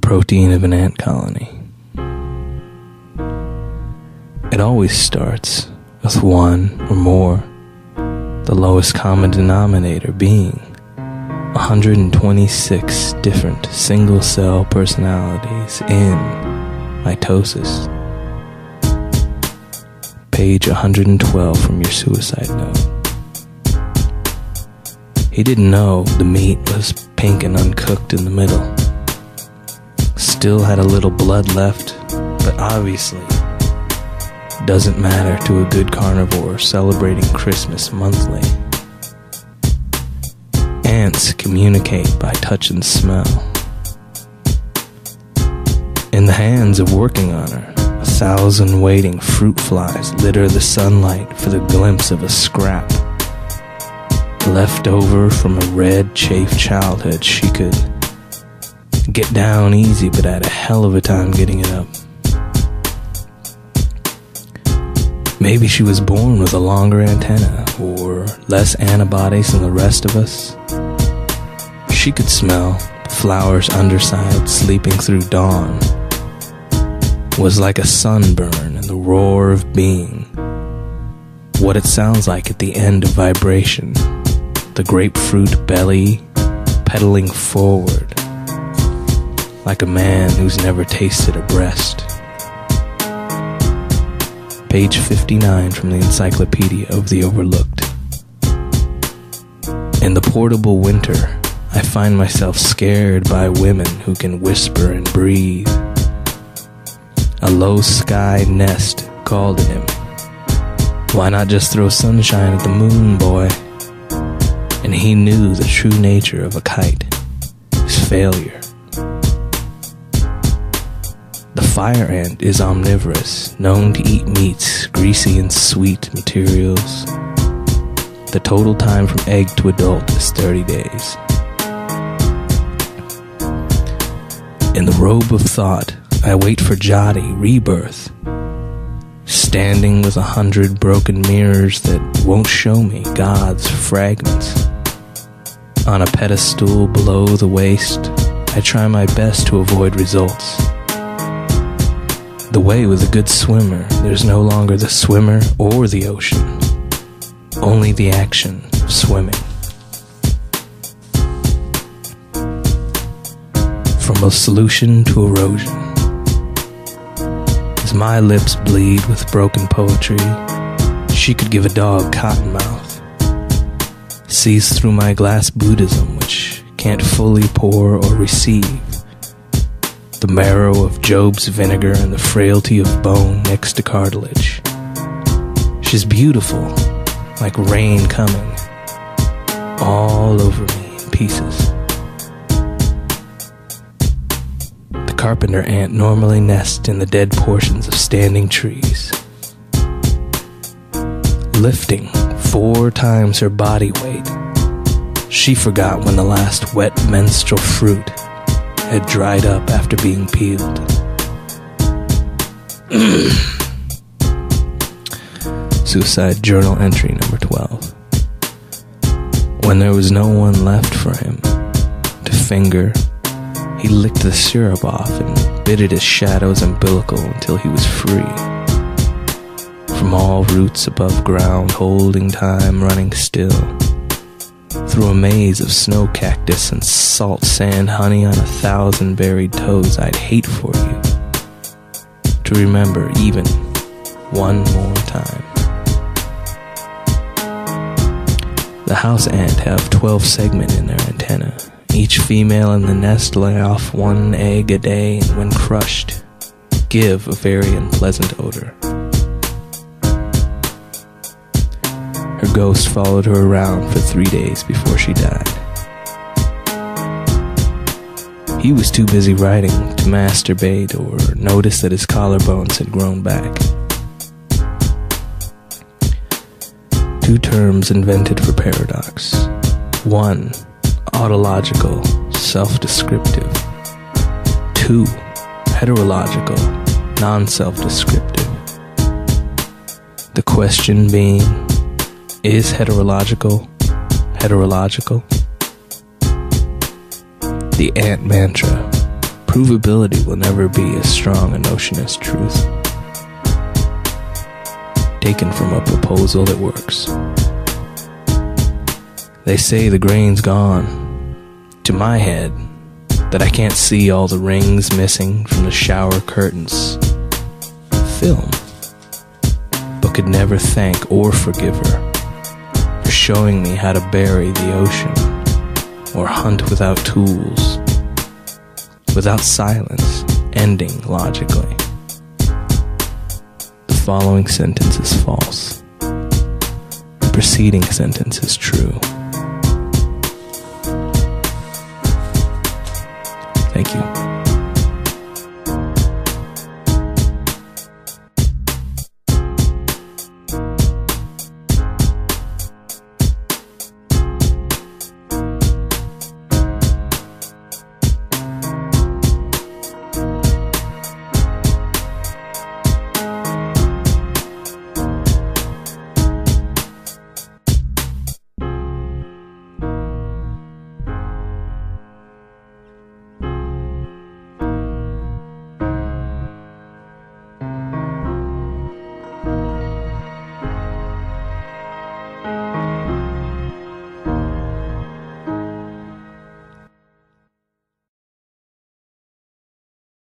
protein of an ant colony. It always starts with one or more, the lowest common denominator being 126 different single-cell personalities in mitosis. Page 112 from your suicide note. He didn't know the meat was pink and uncooked in the middle. Still had a little blood left, but obviously doesn't matter to a good carnivore celebrating Christmas monthly. Ants communicate by touch and smell. In the hands of working on her, 1,000 waiting fruit flies litter the sunlight for the glimpse of a scrap left over from a red, chafed childhood. She could get down easy, but had a hell of a time getting it up. Maybe she was born with a longer antenna, or less antibodies than the rest of us. She could smell the flower's underside sleeping through dawn. Was like a sunburn in the roar of being. What it sounds like at the end of vibration. The grapefruit belly pedaling forward, like a man who's never tasted a breast. Page 59 from the Encyclopedia of the Overlooked. In the portable winter, I find myself scared by women who can whisper and breathe. A low sky nest called him. Why not just throw sunshine at the moon, boy? And he knew the true nature of a kite, his failure. The fire ant is omnivorous, known to eat meats, greasy and sweet materials. The total time from egg to adult is 30 days. In the robe of thought, I wait for Jati, rebirth, standing with 100 broken mirrors that won't show me God's fragments. On a pedestal below the waist, I try my best to avoid results. The way with a good swimmer, there's no longer the swimmer or the ocean, only the action of swimming. From a solution to erosion. As my lips bleed with broken poetry, she could give a dog cotton mouth. Sees through my glass Buddhism, which can't fully pour or receive the marrow of Job's vinegar and the frailty of bone next to cartilage. She's beautiful, like rain coming, all over me in pieces. The carpenter ant normally nests in the dead portions of standing trees, lifting 4 times her body weight. She forgot when the last wet menstrual fruit had dried up after being peeled. Suicide journal entry number 12. When there was no one left for him to finger, he licked the syrup off and bit at his shadow's umbilical until he was free. From all roots above ground, holding time, running still. Through a maze of snow cactus and salt sand, honey on 1,000 buried toes, I'd hate for you to remember even one more time. The house ant have 12 segments in their antenna. Each female in the nest lay off 1 egg a day, and when crushed, give a very unpleasant odor. Her ghost followed her around for 3 days before she died. He was too busy writing to masturbate or notice that his collarbones had grown back. 2 terms invented for paradox. 1, autological, self-descriptive. 2, heterological, non-self-descriptive. The question being, is heterological? The ant mantra, provability will never be as strong a notion as truth, taken from a proposal that works. They say the grain's gone. To my head, that I can't see all the rings missing from the shower curtains. Film, but could never thank or forgive her for showing me how to bury the ocean, or hunt without tools, without silence, ending logically. The following sentence is false. The preceding sentence is true. Thank you.